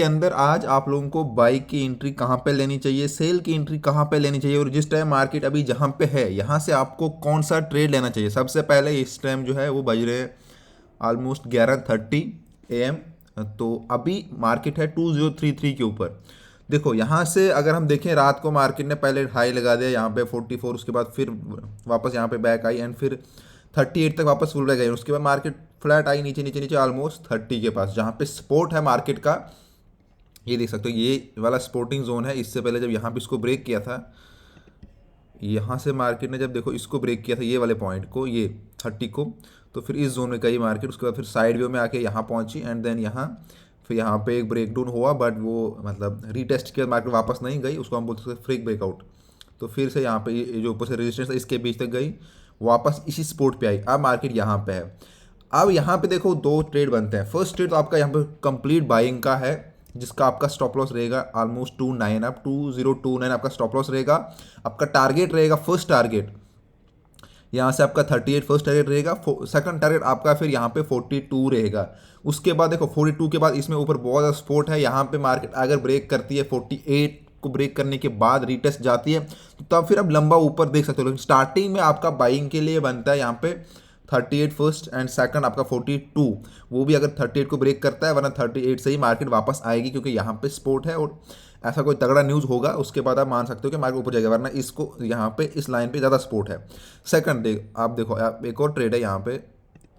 के अंदर आज आप लोगों को बाई की एंट्री कहाँ पे लेनी चाहिए, सेल की एंट्री कहाँ पे लेनी चाहिए, और जिस टाइम मार्केट अभी जहाँ पे है यहाँ से आपको कौन सा ट्रेड लेना चाहिए। सबसे पहले इस टाइम जो है वो बज रहे हैं ऑलमोस्ट 11:30 AM। तो अभी मार्केट है 2033 के ऊपर। देखो यहाँ से अगर हम देखें, रात को मार्केट ने पहले हाई लगा दिया यहाँ पे 44, उसके बाद फिर वापस यहाँ पे बैक आई एंड फिर 38 तक वापस फुल बैक गई। उसके बाद मार्केट फ्लैट आई नीचे नीचे नीचे ऑलमोस्ट 30 के पास, जहाँ पे सपोर्ट है मार्केट का। ये देख सकते हो ये वाला सपोर्टिंग जोन है। इससे पहले जब यहाँ पे इसको ब्रेक किया था, यहाँ से मार्केट ने जब देखो इसको ब्रेक किया था ये वाले पॉइंट को, ये 30 को, तो फिर इस जोन में गई मार्केट। उसके बाद फिर साइड व्यू में आके यहाँ पहुँची एंड देन यहाँ फिर यहाँ पे एक ब्रेक डाउन हुआ, बट वो मतलब रीटेस्ट के बाद मार्केट वापस नहीं गई, उसको हम बोलते हैं फ्रिक ब्रेकआउट। तो फिर से यहाँ पे ये जो ऊपर से रेजिस्टेंस है इसके बीच तक गई, वापस इसी सपोर्ट पे आई। अब मार्केट यहाँ पे है। अब यहाँ पे देखो दो ट्रेड बनते हैं। फर्स्ट ट्रेड तो आपका यहाँ पे कंप्लीट बाइंग का है, जिसका आपका स्टॉप लॉस रहेगा ऑलमोस्ट 29, अब 2029 आपका स्टॉप लॉस रहेगा। आपका टारगेट रहेगा, फर्स्ट टारगेट यहाँ से आपका 38 फर्स्ट टारगेट रहेगा। सेकंड टारगेट आपका फिर यहाँ पे 42 रहेगा। उसके बाद देखो 42 के बाद इसमें ऊपर बहुत ज़्यादा सपोर्ट है। यहाँ पे मार्केट अगर ब्रेक करती है 48 को ब्रेक करने के बाद रीटेस्ट जाती है तो तब फिर आप लंबा ऊपर देख सकते हो, लेकिन स्टार्टिंग में आपका बाइंग के लिए बनता है यहाँ पे 38 फर्स्ट एंड सेकंड आपका 42, वो भी अगर 38 को ब्रेक करता है, वरना 38 से ही मार्केट वापस आएगी, क्योंकि यहाँ पे सपोर्ट है और ऐसा कोई तगड़ा न्यूज़ होगा उसके बाद आप मान सकते हो कि मार्केट ऊपर जाएगा, वरना इसको यहाँ पे इस लाइन पे ज़्यादा सपोर्ट है। सेकंड आप देखो, आप एक और ट्रेड है यहाँ पे,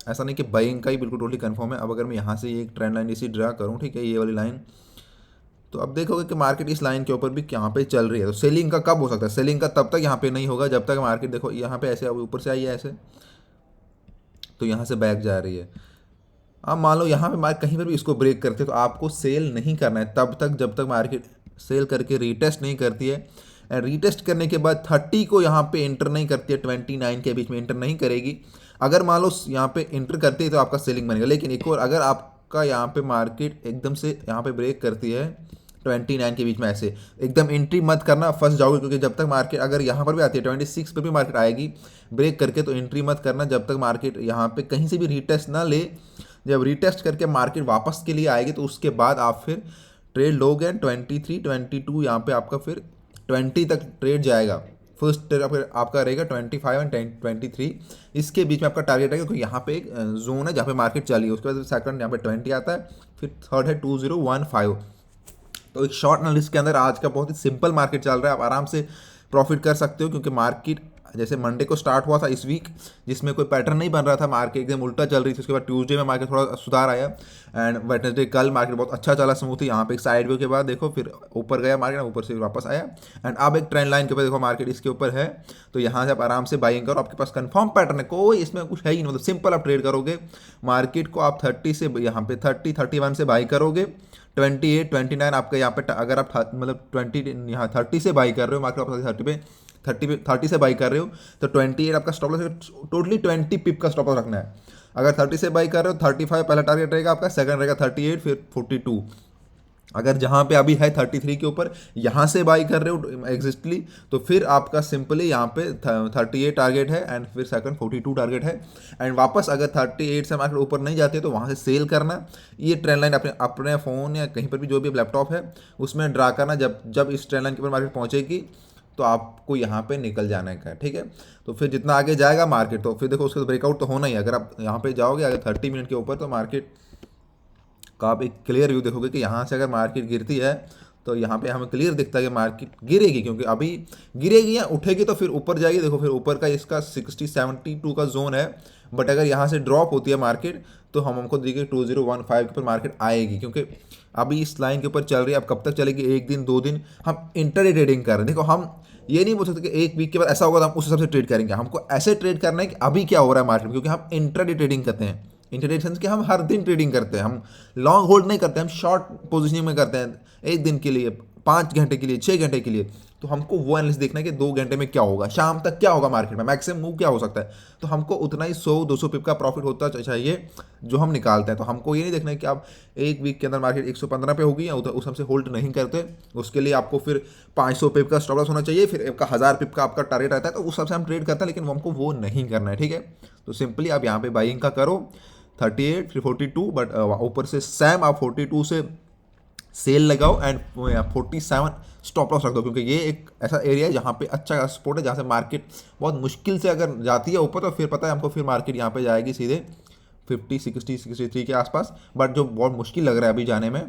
ऐसा नहीं कि बाइंग का ही बिल्कुल टोटली कंफर्म है। अब अगर मैं यहाँ से एक ट्रेंड लाइन इसी ड्रा करूँ, ठीक है, ये वाली लाइन, तो अब देखोगे कि मार्केट इस लाइन के ऊपर भी यहाँ पे चल रही है। तो सेलिंग का कब हो सकता है? सेलिंग का तब तक यहाँ पे नहीं होगा जब तक मार्केट देखो यहाँ पे ऐसे ऊपर से आई है ऐसे, तो यहाँ से बैक जा रही है। अब मान लो यहाँ पे मार्केट कहीं पर भी इसको ब्रेक करते हैं तो आपको सेल नहीं करना है तब तक जब तक मार्केट सेल करके रीटेस्ट नहीं करती है। एंड रीटेस्ट करने के बाद 30 को यहाँ पे एंटर नहीं करती है, 29 के बीच में एंटर नहीं करेगी। अगर मान लो यहाँ पे एंटर करती है तो आपका सेलिंग बनेगा। लेकिन एक और, अगर आपका यहाँ पे मार्केट एकदम से यहाँ पे ब्रेक करती है 29 के बीच में, ऐसे एकदम एंट्री मत करना, फंस जाओगे। क्योंकि जब तक मार्केट अगर यहाँ पर भी आती है 26 पे भी मार्केट आएगी ब्रेक करके, तो एंट्री मत करना जब तक मार्केट यहाँ पे कहीं से भी रीटेस्ट ना ले। जब रीटेस्ट करके मार्केट वापस के लिए आएगी तो उसके बाद आप फिर ट्रेड लोगे। 23 22 यहाँ पे आपका फिर 20 तक ट्रेड जाएगा। फर्स्ट ट्रेड आपका रहेगा 25 एंड 23, इसके बीच में आपका टारगेट है, क्योंकि यहाँ पे एक जोन है जहाँ पे मार्केट चली है। उसके बाद सेकंड यहाँ पे 20 आता है, फिर थर्ड है 2015। तो एक शॉर्ट एनालिसिस के अंदर आज का बहुत ही सिंपल मार्केट चल रहा है, आप आराम से प्रॉफिट कर सकते हो। क्योंकि मार्केट जैसे मंडे को स्टार्ट हुआ था इस वीक, जिसमें कोई पैटर्न नहीं बन रहा था, मार्केट एकदम उल्टा चल रही थी। उसके बाद ट्यूसडे में मार्केट थोड़ा सुधार आया एंड वेडनेसडे कल मार्केट बहुत अच्छा चला, स्मूथ। यहाँ पे एक साइड व्यू के बाद देखो फिर ऊपर गया मार्केट, ऊपर से वापस आया एंड अब एक ट्रेंड लाइन के ऊपर देखो मार्केट इसके ऊपर है। तो यहाँ से आप आराम से बाइंग करो, आपके पास कंफर्म पैटर्न है, कोई इसमें कुछ है ही नहीं, मतलब सिंपल आप ट्रेड करोगे। मार्केट को आप 30 से यहाँ पे 31 से बाई करोगे, 28 29 आपका यहाँ पे, अगर आप मतलब 20 यहाँ 30 से बाई कर रहे हो, मार्केट आप 30 से बाई कर रहे हो तो 28 आपका स्टॉप लॉस, टोटली 20 पिप का स्टॉप लॉस रखना है। अगर 30 से बाई कर रहे हो 35 पहला टारगेट रहेगा आपका, सेकंड रहेगा 38, फिर 42। अगर जहाँ पे अभी है 33 के ऊपर यहाँ से बाई कर रहे हो एग्जिस्टली, तो फिर आपका सिंपली यहाँ पे 38 टारगेट है एंड फिर सेकंड 42 टारगेट है। एंड वापस अगर 38 से मार्केट ऊपर नहीं जाते तो वहाँ से सेल करना। ये ट्रेंड लाइन अपने अपने फ़ोन या कहीं पर भी जो भी लैपटॉप है उसमें ड्रा करना। जब इस ट्रेंड लाइन के ऊपर मार्केट पहुँचेगी तो आपको यहाँ पे निकल जाने का, ठीक है। तो फिर जितना आगे जाएगा मार्केट, तो फिर देखो उसका ब्रेकआउट तो होना ही। अगर आप यहाँ पे जाओगे अगर 30 मिनट के ऊपर, तो मार्केट का आप एक क्लियर व्यू देखोगे कि यहाँ से अगर मार्केट गिरती है तो यहाँ पे हमें क्लियर दिखता है कि मार्केट गिरेगी, क्योंकि अभी गिरेगी या उठेगी तो फिर ऊपर जाएगी। देखो फिर ऊपर का इसका 60-72 का जोन है, बट अगर यहाँ से ड्रॉप होती है मार्केट तो हमको देखिए 2015 के ऊपर मार्केट आएगी, क्योंकि अभी इस लाइन के ऊपर चल रही है। अब कब तक चलेगी? एक दिन 2 दिन। हम इंटरडे ट्रेडिंग कर रहे हैं। देखो हम ये नहीं बोल सकते कि एक वीक के बाद ऐसा होगा तो हम उस हिसाब से ट्रेड करेंगे। हमको ऐसे ट्रेड करना है कि अभी क्या हो रहा है मार्केट में, क्योंकि हम इंटरडे ट्रेडिंग करते हैं। इंटरडे के हम हर दिन ट्रेडिंग करते हैं, हम लॉन्ग होल्ड नहीं करते, हम शॉर्ट पोजिशनिंग में करते हैं, एक दिन के लिए, 5 घंटे के लिए, 6 घंटे के लिए। तो हमको वो एनालिसिस देखना है कि 2 घंटे में क्या होगा, शाम तक क्या होगा मार्केट में, मैक्सिमम मूव क्या हो सकता है। तो हमको उतना ही 100-200 पिप का प्रॉफिट होता चाहिए जो हम निकालते हैं। तो हमको ये नहीं देखना है कि आप एक वीक के अंदर मार्केट 115 पे होगी या उस हमसे होल्ड नहीं करते। उसके लिए आपको फिर 500 पिप का स्टॉप लॉस होना चाहिए, फिर आपका 1000 पिप का आपका टारगेट रहता है, तो उस हिसाब से हम ट्रेड करते हैं। लेकिन हमको वो नहीं करना है, ठीक है। तो सिंपली आप यहाँ पे बाइंग का करो 38 फिर 42, बट ऊपर से सैम आप 42 से सेल लगाओ एंड 47 स्टॉप लॉस रख दो, क्योंकि ये एक ऐसा एरिया है जहाँ पे अच्छा सपोर्ट है, जहाँ से मार्केट बहुत मुश्किल से अगर जाती है ऊपर तो फिर पता है हमको, फिर मार्केट यहाँ पे जाएगी सीधे 50 60 63 के आसपास, बट जो बहुत मुश्किल लग रहा है अभी जाने में।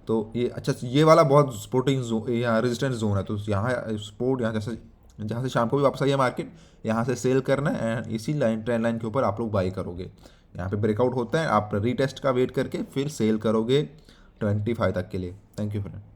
तो ये अच्छा, ये वाला बहुत सपोर्टिंग जोन, यहाँ रेजिस्टेंस जोन है, तो यहाँ सपोर्ट, यहाँ जैसे जहाँ से शाम को भी वापस आई है मार्केट, यहाँ से सेल करना है एंड इसी लाइन ट्रेंड लाइन के ऊपर आप लोग बाई करोगे। यहाँ पे ब्रेकआउट होता है, आप रीटेस्ट का वेट करके फिर सेल करोगे 25 तक के लिए। Thank you friend.